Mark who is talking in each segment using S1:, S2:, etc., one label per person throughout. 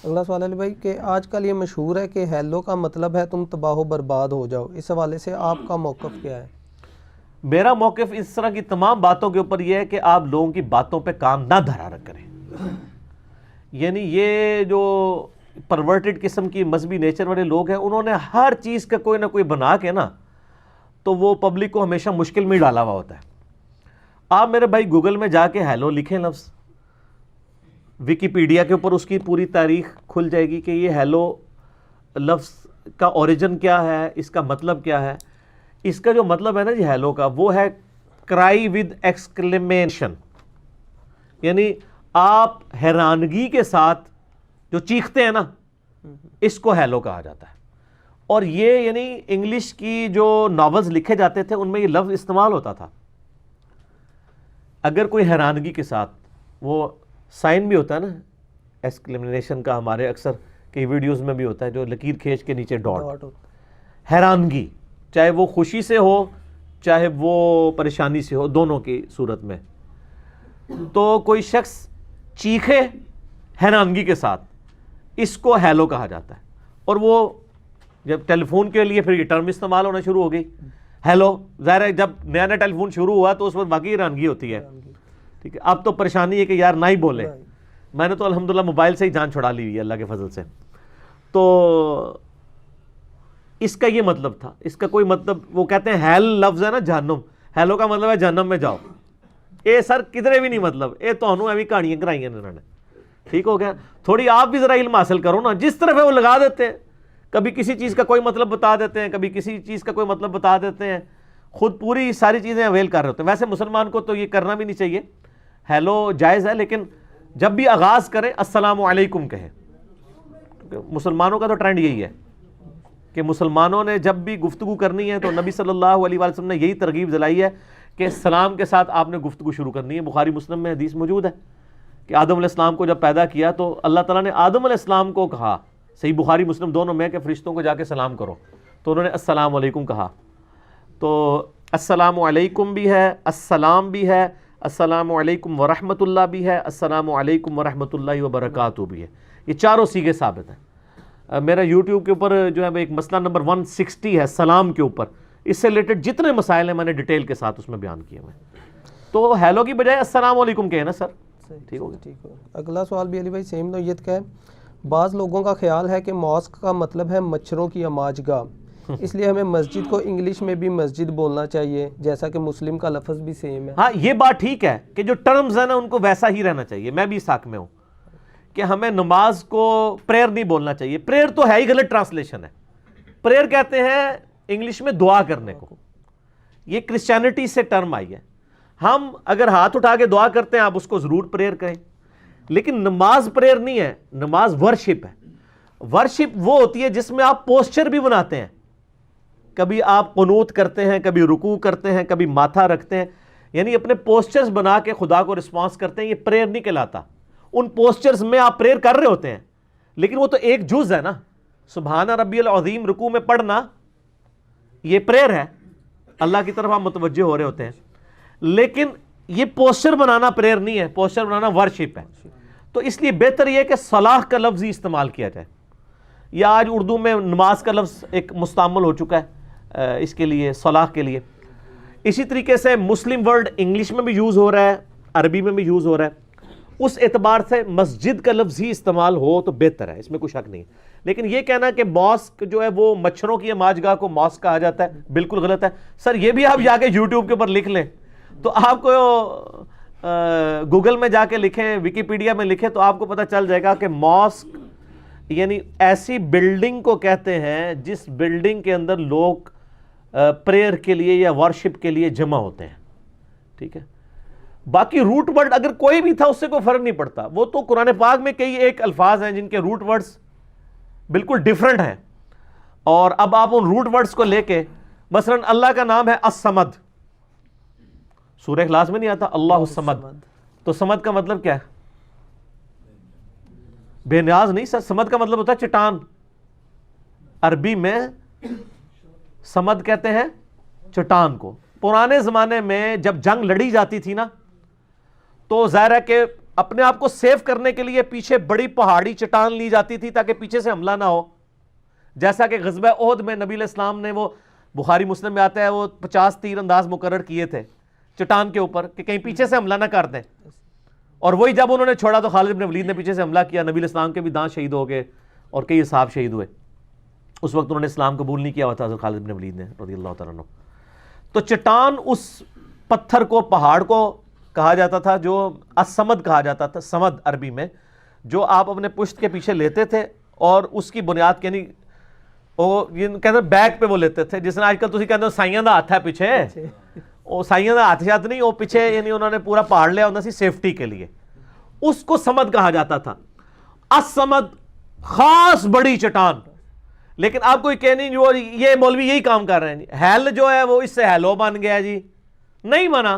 S1: اگلا سوال علی بھائی کہ آج کل یہ مشہور ہے کہ ہیلو کا مطلب ہے تم تباہ و برباد ہو جاؤ، اس حوالے سے آپ کا موقف کیا ہے؟
S2: میرا موقف اس طرح کی تمام باتوں کے اوپر یہ ہے کہ آپ لوگوں کی باتوں پہ کام نہ دھرا کریں. یعنی یہ جو پرورٹڈ قسم کی مذہبی نیچر والے لوگ ہیں، انہوں نے ہر چیز کا کوئی نہ کوئی بنا کے نا تو وہ پبلک کو ہمیشہ مشکل میں ڈالا ہوا ہوتا ہے. آپ میرے بھائی گوگل میں جا کے ہیلو لکھیں لفظ، ویکیپیڈیا کے اوپر اس کی پوری تاریخ کھل جائے گی کہ یہ ہیلو لفظ کا اوریجن کیا ہے، اس کا مطلب کیا ہے. اس کا جو مطلب ہے نا جی ہیلو کا، وہ ہے کرائی ود ایکسکلیمیشن، یعنی آپ حیرانگی کے ساتھ جو چیختے ہیں نا، اس کو ہیلو کہا جاتا ہے. اور یہ یعنی انگلش کی جو ناولز لکھے جاتے تھے ان میں یہ لفظ استعمال ہوتا تھا. اگر کوئی حیرانگی کے ساتھ، وہ سائن بھی ہوتا ہے نا ایکسکلیمیشن کا، ہمارے اکثر کئی ویڈیوز میں بھی ہوتا ہے جو لکیر کھینچ کے نیچے ڈاٹ، حیرانگی چاہے وہ خوشی سے ہو چاہے وہ پریشانی سے ہو، دونوں کی صورت میں. تو کوئی شخص چیخے حیرانگی کے ساتھ، اس کو ہیلو کہا جاتا ہے. اور وہ جب ٹیلی فون کے لیے پھر یہ ٹرم استعمال ہونا شروع ہو گئی ہیلو، ظاہر ہے جب نیا نیا ٹیلی فون شروع ہوا تو اس وقت باقی حیرانگی ہوتی ہے، ٹھیک ہے. اب تو پریشانی ہے کہ یار نہ ہی بولے. میں نے تو الحمدللہ موبائل سے ہی جان چھڑا لی ہوئی ہے اللہ کے فضل سے. تو اس کا یہ مطلب تھا. اس کا کوئی مطلب، وہ کہتے ہیں ہیل لفظ ہے نا جہنم، ہیلو کا مطلب ہے جہنم میں جاؤ. اے سر کدھرے بھی نہیں مطلب، اے تو ایویں کہانیاں کرائی انہوں نے. ٹھیک ہو گیا. تھوڑی آپ بھی ذرا علم حاصل کرو نا. جس طرف ہے وہ لگا دیتے ہیں، کبھی کسی چیز کا کوئی مطلب بتا دیتے ہیں، کبھی کسی چیز کا کوئی مطلب بتا دیتے ہیں، خود پوری ساری چیزیں اویل کر رہے ہوتے ہیں. ویسے مسلمان کو تو یہ کرنا بھی نہیں چاہیے، ہیلو جائز ہے، لیکن جب بھی آغاز کریں السلام علیکم کہیں. مسلمانوں کا تو ٹرینڈ یہی ہے کہ مسلمانوں نے جب بھی گفتگو کرنی ہے تو نبی صلی اللہ علیہ وسلم نے یہی ترغیب دلائی ہے کہ سلام کے ساتھ آپ نے گفتگو شروع کرنی ہے. بخاری مسلم میں حدیث موجود ہے کہ آدم علیہ السلام کو جب پیدا کیا تو اللہ تعالیٰ نے آدم علیہ السلام کو کہا، صحیح بخاری مسلم دونوں میں، کہ فرشتوں کو جا کے سلام کرو. تو انہوں نے السلام علیکم کہا. تو السلام علیکم بھی ہے، السلام بھی ہے، السلام علیکم ورحمۃ اللہ بھی ہے، السلام علیکم ورحمۃ اللہ وبرکاتہ بھی ہے. یہ چاروں صیغے ثابت ہیں. میرا یوٹیوب کے اوپر جو ہے ایک مسئلہ نمبر 160 ہے سلام کے اوپر، اس سے ریلیٹڈ جتنے مسائل ہیں میں نے ڈیٹیل کے ساتھ اس میں بیان کیے ہوئے. تو ہیلو کی بجائے السلام علیکم کہیں نا سر. ٹھیک ہو گیا.
S1: اگلا سوال بھی علی بھائی سیم نوعیت کا ہے. بعض لوگوں کا خیال ہے کہ ماسک کا مطلب ہے مچھروں کی اماج گاہ، اس لیے ہمیں مسجد کو انگلش میں بھی مسجد بولنا چاہیے، جیسا کہ مسلم کا لفظ بھی سیم ہے.
S2: ہاں یہ بات ٹھیک ہے کہ جو ٹرمز ہیں نا ان کو ویسا ہی رہنا چاہیے. میں بھی اس حق میں ہوں کہ ہمیں نماز کو پریئر نہیں بولنا چاہیے. پریئر تو ہے ہی غلط ٹرانسلیشن ہے. پریئر کہتے ہیں انگلش میں دعا کرنے کو. یہ کرسچینٹی سے ٹرم آئی ہے. ہم اگر ہاتھ اٹھا کے دعا کرتے ہیں آپ اس کو ضرور پریئر کریں، لیکن نماز پریئر نہیں ہے، نماز ورشپ ہے. ورشپ وہ ہوتی ہے جس میں آپ پوسچر بھی بناتے ہیں. کبھی آپ قنوت کرتے ہیں، کبھی رکوع کرتے ہیں، کبھی ماتھا رکھتے ہیں، یعنی اپنے پوسچرز بنا کے خدا کو رسپانس کرتے ہیں. یہ پریئر نہیں کہلاتا. ان پوسچرز میں آپ پریئر کر رہے ہوتے ہیں، لیکن وہ تو ایک جز ہے نا. سبحان ربی العظیم رکوع میں پڑھنا یہ پریئر ہے، اللہ کی طرف آپ متوجہ ہو رہے ہوتے ہیں. لیکن یہ پوسچر بنانا پریئر نہیں ہے، پوسچر بنانا ورشپ ہے. تو اس لیے بہتر یہ ہے کہ صلاح کا لفظ ہی استعمال کیا جائے. یا آج اردو میں نماز کا لفظ ایک مستعمل ہو چکا ہے اس کے لیے، صلاح کے لیے. اسی طریقے سے مسلم ورڈ انگلش میں بھی یوز ہو رہا ہے، عربی میں بھی یوز ہو رہا ہے. اس اعتبار سے مسجد کا لفظ ہی استعمال ہو تو بہتر ہے، اس میں کوئی شک نہیں. لیکن یہ کہنا کہ ماسک جو ہے وہ مچھروں کی اماج گاہ کو ماسک کہا جاتا ہے، بالکل غلط ہے. سر یہ بھی آپ جا کے یوٹیوب کے اوپر لکھ لیں تو آپ کو گوگل میں جا کے لکھیں، ویکیپیڈیا میں لکھیں تو آپ کو پتہ چل جائے گا کہ ماسک یعنی ایسی بلڈنگ کو کہتے ہیں جس بلڈنگ کے اندر لوگ پریئر کے لیے یا ورشپ کے لیے جمع ہوتے ہیں. ٹھیک ہے. باقی روٹ ورڈ اگر کوئی بھی تھا اس سے کوئی فرق نہیں پڑتا. وہ تو قرآن پاک میں کئی ایک الفاظ ہیں جن کے روٹ ورڈز بالکل ڈیفرنٹ ہیں، اور اب آپ ان روٹ ورڈز کو لے کے مثلا اللہ کا نام ہے الصمد، سورہ اخلاص میں نہیں آتا اللہ الصمد، تو صمد کا مطلب کیا ہے؟ بے نیاز نہیں سر. صمد کا مطلب ہوتا ہے چٹان. عربی میں صمد کہتے ہیں چٹان کو. پرانے زمانے میں جب جنگ لڑی جاتی تھی نا تو ظاہر ہے کہ اپنے آپ کو سیو کرنے کے لیے پیچھے بڑی پہاڑی چٹان لی جاتی تھی تاکہ پیچھے سے حملہ نہ ہو. جیسا کہ غزوہ احد میں نبی علیہ السلام نے, وہ بخاری مسلم میں آتا ہے, وہ 50 تیر انداز مقرر کیے تھے چٹان کے اوپر کہ کہیں پیچھے سے حملہ نہ کر دیں, اور وہی جب انہوں نے چھوڑا تو خالد بن ولید نے پیچھے سے حملہ کیا, نبی علیہ السلام کے بھی دانت شہید ہو گئے اور کئی اصحاب شہید ہوئے. اس وقت انہوں نے اسلام قبول نہیں کیا ہوا تھا حضرت خالد بن ولید نے رضی اللہ تعالیٰ عنہ. تو چٹان اس پتھر کو, پہاڑ کو کہا جاتا تھا جو الصمد کہا جاتا تھا, سمد عربی میں, جو آپ اپنے پشت کے پیچھے لیتے تھے اور اس کی بنیاد یعنی وہ کہتے ہیں بیک پہ وہ لیتے تھے, جس نے آج کل تسی کہتے ہو سائیاں دا ہاتھ ہے پیچھے, وہ سائیاں دا ہاتھ شاید نہیں, وہ پیچھے یعنی انہوں نے پورا پہاڑ لیا ہوتا سی سیفٹی کے لیے, اس کو سمد کہا جاتا تھا. الصمد خاص بڑی چٹان. لیکن آپ کو یہ نہیں جو یہ مولوی یہی کام کر رہے ہیں, ہیل جو ہے وہ اس سے ہیلو بن گیا جی, نہیں بنا.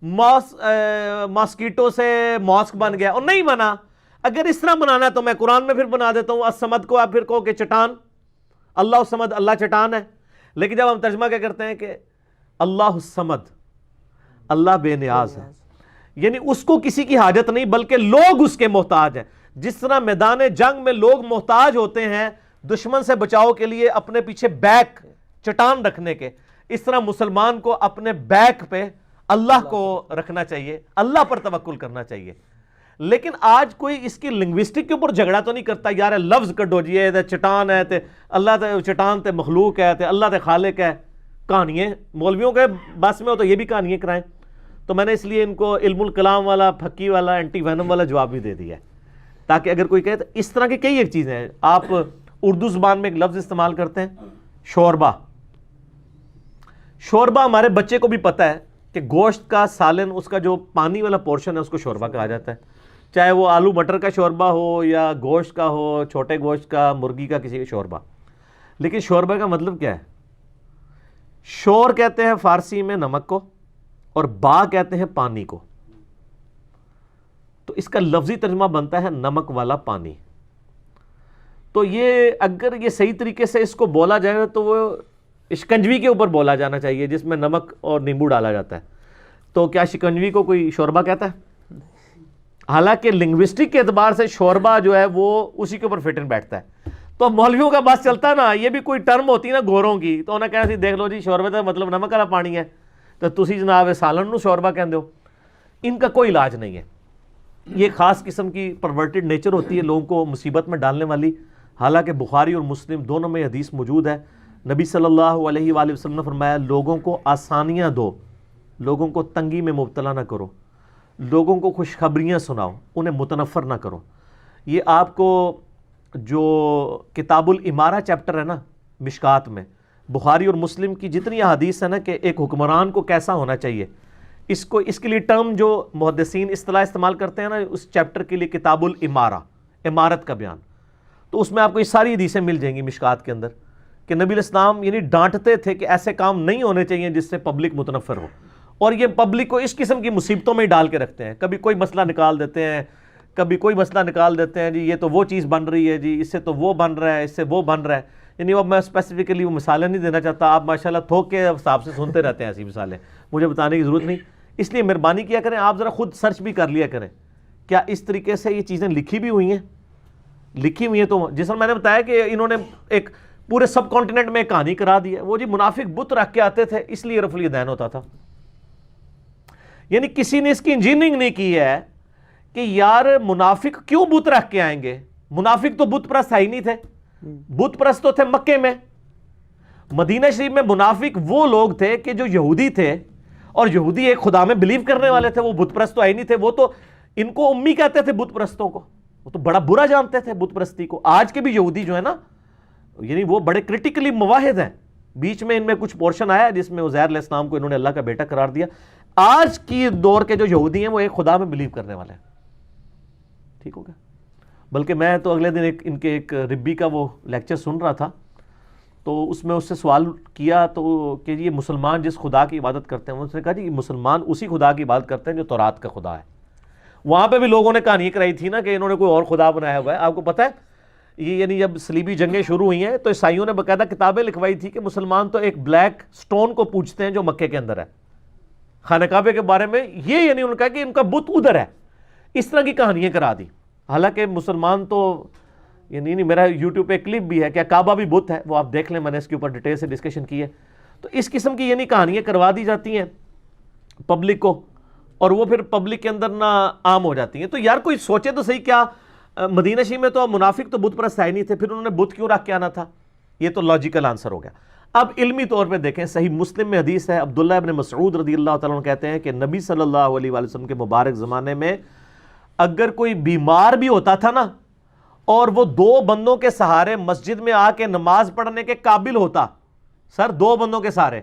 S2: ماسکیٹو سے ماسک بن گیا, اور نہیں بنا. اگر اس طرح بنانا ہے تو میں قرآن میں پھر بنا دیتا ہوں الصمد کو, آپ پھر کہو کہ چٹان, اللہ الصمد, اللہ چٹان ہے. لیکن جب ہم ترجمہ کیا کرتے ہیں کہ اللہ الصمد, اللہ بے نیاز ہے, یعنی اس کو کسی کی حاجت نہیں بلکہ لوگ اس کے محتاج ہیں. جس طرح میدان جنگ میں لوگ محتاج ہوتے ہیں دشمن سے بچاؤ کے لیے اپنے پیچھے بیک چٹان رکھنے کے, اس طرح مسلمان کو اپنے بیک پہ اللہ کو رکھنا چاہیے, اللہ پر توکل کرنا چاہیے. لیکن آج کوئی اس کی لنگوسٹک کے اوپر جھگڑا تو نہیں کرتا, یار لفظ کڈو جی تے چٹان ہے تے اللہ تے چٹان تے مخلوق ہے تے اللہ تے خالق ہے. کہانیاں مولویوں کے بس میں ہو تو یہ بھی کہانیاں کرائیں. تو میں نے اس لیے ان کو علم الکلام والا, پھکی والا, اینٹی وینم والا جواب بھی دے دیا ہے, تاکہ اگر کوئی کہے تو اس طرح کی کئی ایک چیزیں ہیں. آپ اردو زبان میں ایک لفظ استعمال کرتے ہیں شوربہ. شوربہ ہمارے بچے کو بھی پتہ ہے کہ گوشت کا سالن, اس کا جو پانی والا پورشن ہے اس کو شوربہ کہا جاتا ہے, چاہے وہ آلو مٹر کا شوربہ ہو یا گوشت کا ہو, چھوٹے گوشت کا, مرغی کا, کسی کا شوربہ. لیکن شوربہ کا مطلب کیا ہے؟ شور کہتے ہیں فارسی میں نمک کو, اور با کہتے ہیں پانی کو. تو اس کا لفظی ترجمہ بنتا ہے نمک والا پانی. تو یہ اگر یہ صحیح طریقے سے اس کو بولا جائے تو وہ شکنجوی کے اوپر بولا جانا چاہیے جس میں نمک اور نیمبو ڈالا جاتا ہے. تو کیا شکنجوی کو کوئی شوربہ کہتا ہے؟ حالانکہ لنگوسٹک کے اعتبار سے شوربہ جو ہے وہ اسی کے اوپر فٹ ان بیٹھتا ہے. تو مولویوں کا بس چلتا نا, یہ بھی کوئی ٹرم ہوتی نا گوروں کی, تو انہیں کہنا سی دیکھ لو جی شوربے کا مطلب نمک والا پانی ہے, تو تسی جناب سالن نو شوربہ کہندے ہو. ان کا کوئی علاج نہیں ہے. یہ خاص قسم کی پرورٹڈ نیچر ہوتی ہے لوگوں کو مصیبت میں ڈالنے والی. حالانکہ بخاری اور مسلم دونوں میں حدیث موجود ہے. نبی صلی اللہ علیہ وآلہ وسلم نے فرمایا لوگوں کو آسانیاں دو, لوگوں کو تنگی میں مبتلا نہ کرو, لوگوں کو خوشخبریاں سناؤ, انہیں متنفر نہ کرو. یہ آپ کو جو کتاب الامارہ چیپٹر ہے نا مشکات میں, بخاری اور مسلم کی جتنی احادیث ہے نا کہ ایک حکمران کو کیسا ہونا چاہیے, اس کے لیے ٹرم جو محدثین اصطلاح استعمال کرتے ہیں نا اس چیپٹر کے لیے کتاب الامارہ, امارت کا بیان, تو اس میں آپ کو یہ ساری حدیثیں مل جائیں گی مشکات کے اندر کہ نبی علیہ السلام یعنی ڈانٹتے تھے کہ ایسے کام نہیں ہونے چاہیے جس سے پبلک متنفر ہو. اور یہ پبلک کو اس قسم کی مصیبتوں میں ہی ڈال کے رکھتے ہیں. کبھی کوئی مسئلہ نکال دیتے ہیں, کبھی کوئی مسئلہ نکال دیتے ہیں, جی یہ تو وہ چیز بن رہی ہے, جی اس سے تو وہ بن رہا ہے, اس سے وہ بن رہا ہے. یعنی اب میں اسپیسیفکلی وہ مثالیں نہیں دینا چاہتا, آپ ماشاءاللہ تھوک کے حساب سے سنتے رہتے ہیں ایسی مثالیں, مجھے بتانے کی ضرورت نہیں. اس لیے مہربانی کیا کریں, آپ ذرا خود سرچ بھی کر لیا کریں کیا اس طریقے سے یہ چیزیں لکھی بھی ہوئی ہیں. لکھی ہوئی ہیں تو جس طرح میں نے بتایا کہ انہوں نے ایک پورے سب کانٹیننٹ میں ایک کہانی کرا دی ہے. وہ جی منافق بت رکھ کے آتے تھے اس لیے رفع الیدین ہوتا تھا. یعنی کسی نے اس کی انجینئرنگ نہیں کی ہے کہ یار منافق کیوں بت رکھ کے آئیں گے. منافق تو بت پرست ہی نہیں تھے, بت پرست تو تھے مکے میں. مدینہ شریف میں منافق وہ لوگ تھے کہ جو یہودی تھے, اور یہودی ایک خدا میں بلیو کرنے والے تھے, وہ بت پرست تو ہی نہیں تھے. وہ تو ان کو امی کہتے تھے بت پرستوں کو, وہ تو بڑا برا جانتے تھے بت پرستی کو. آج کے بھی یہودی جو ہے نا یعنی وہ بڑے کرٹیکلی مواحد ہیں. بیچ میں ان میں کچھ پورشن آیا جس میں عزیر علیہ السلام کو انہوں نے اللہ کا بیٹا قرار دیا. آج کی دور کے جو یہودی ہیں وہ ایک خدا میں بلیو کرنے والے ہیں. ٹھیک ہو گیا. بلکہ میں تو اگلے دن ان کے ایک ربی کا وہ لیکچر سن رہا تھا, تو اس میں اس سے سوال کیا تو کہ یہ مسلمان جس خدا کی عبادت کرتے ہیں, اس نے کہا جی مسلمان اسی خدا کی عبادت کرتے ہیں جو تورات کا خدا ہے. وہاں پہ بھی لوگوں نے کہانی کرائی تھی نا کہ انہوں نے کوئی اور خدا بنایا ہوا ہے. آپ کو پتہ ہے یہ یعنی جب صلیبی جنگیں شروع ہوئی ہیں تو عیسائیوں نے باقاعدہ کتابیں لکھوائی تھی کہ مسلمان تو ایک بلیک سٹون کو پوجتے ہیں جو مکے کے اندر ہے, خانہ کعبے کے بارے میں. یہ یعنی انہوں نے کہا کہ ان کا بت ادھر ہے, اس طرح کی کہانیاں کرا دی. حالانکہ مسلمان تو یعنی نہیں, میرا یوٹیوب پہ کلپ بھی ہے, کیا کعبہ بھی بت ہے, وہ آپ دیکھ لیں, میں نے اس کے اوپر ڈیٹیل سے ڈسکشن کی ہے. تو اس قسم کی یعنی کہانیاں کروا دی جاتی ہیں پبلک کو, اور وہ پھر پبلک کے اندر نا عام ہو جاتی ہیں. تو یار کوئی سوچے تو صحیح, کیا مدینہ شریف میں تو منافق تو بت پرست ہے نہیں تھے, پھر انہوں نے بت کیوں رکھ کے آنا تھا؟ یہ تو لاجیکل آنسر ہو گیا. اب علمی طور پہ دیکھیں, صحیح مسلم میں حدیث ہے, عبداللہ ابن مسعود رضی اللہ تعالیٰ عنہ کہتے ہیں کہ نبی صلی اللہ علیہ وآلہ وسلم کے مبارک زمانے میں اگر کوئی بیمار بھی ہوتا تھا نا, اور وہ 2 بندوں کے سہارے مسجد میں آ کے نماز پڑھنے کے قابل ہوتا, سر 2 بندوں کے سہارے,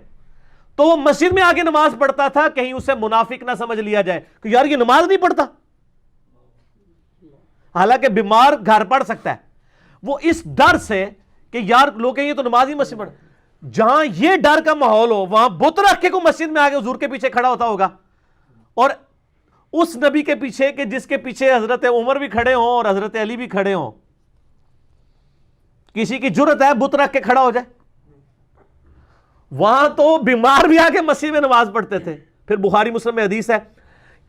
S2: تو وہ مسجد میں آ کے نماز پڑھتا تھا, کہیں اسے منافق نہ سمجھ لیا جائے کہ یار یہ نماز نہیں پڑھتا. حالانکہ بیمار گھر پڑھ سکتا ہے, وہ اس ڈر سے کہ یار لوگ کہیں یہ تو نماز ہی مسجد پڑھ, جہاں یہ ڈر کا ماحول ہو وہاں بت رکھ کے کوئی مسجد میں آ کے حضور کے پیچھے کھڑا ہوتا ہوگا, اور اس نبی کے پیچھے کہ جس کے پیچھے حضرت عمر بھی کھڑے ہوں اور حضرت علی بھی کھڑے ہوں, کسی کی جرت ہے بت رکھ کے کھڑا ہو جائے؟ وہاں تو بیمار بھی آ کے مسجد میں نماز پڑھتے تھے. پھر بخاری مسلم میں حدیث ہے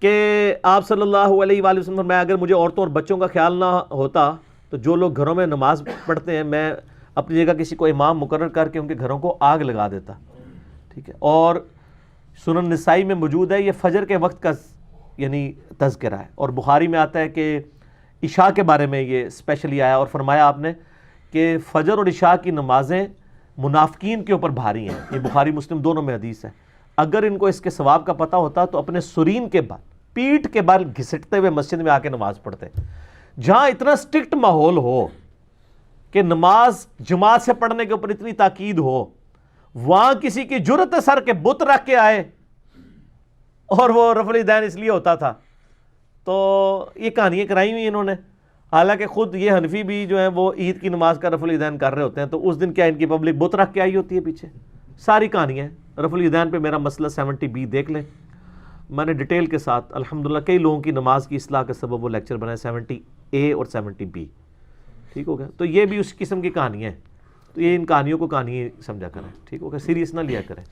S2: کہ آپ صلی اللہ علیہ وآلہ وسلم فرمایا, اگر مجھے عورتوں اور بچوں کا خیال نہ ہوتا تو جو لوگ گھروں میں نماز پڑھتے ہیں میں اپنی جگہ کسی کو امام مقرر کر کے ان کے گھروں کو آگ لگا دیتا. ٹھیک ہے, اور سنن نسائی میں موجود ہے, یہ فجر کے وقت کا یعنی تذکرہ ہے, اور بخاری میں آتا ہے کہ عشاء کے بارے میں یہ اسپیشلی آیا, اور فرمایا آپ نے کہ فجر اور عشاء کی نمازیں منافقین کے اوپر بھاری ہیں. یہ بخاری مسلم دونوں میں حدیث ہے. اگر ان کو اس کے ثواب کا پتہ ہوتا تو اپنے سرین کے بال, پیٹ کے بال گھسٹتے ہوئے مسجد میں آ کے نماز پڑھتے. جہاں اتنا سٹرکٹ ماحول ہو کہ نماز جماعت سے پڑھنے کے اوپر اتنی تاکید ہو, وہاں کسی کی جرت ہے سر کے بت رکھ کے آئے, اور وہ رفع الیدین اس لیے ہوتا تھا. تو یہ کہانیاں کرائی ہوئی انہوں نے. حالانکہ خود یہ حنفی بھی جو ہیں وہ عید کی نماز کا رفع الیدین کر رہے ہوتے ہیں, تو اس دن کیا ان کی پبلک بت رکھ کے آئی ہوتی ہے پیچھے. ساری کہانیاں ہیں. رفع الیدین پہ میرا مسئلہ 70B دیکھ لیں, میں نے ڈیٹیل کے ساتھ الحمدللہ کئی لوگوں کی نماز کی اصلاح کا سبب وہ لیکچر بنائے 70A اور 70B. ٹھیک ہو گیا. تو یہ بھی اس قسم کی کہانیاں ہیں, تو یہ ان کہانیوں کو کہانی سمجھا کریں. ٹھیک ہو گیا, سیریس نہ لیا کریں.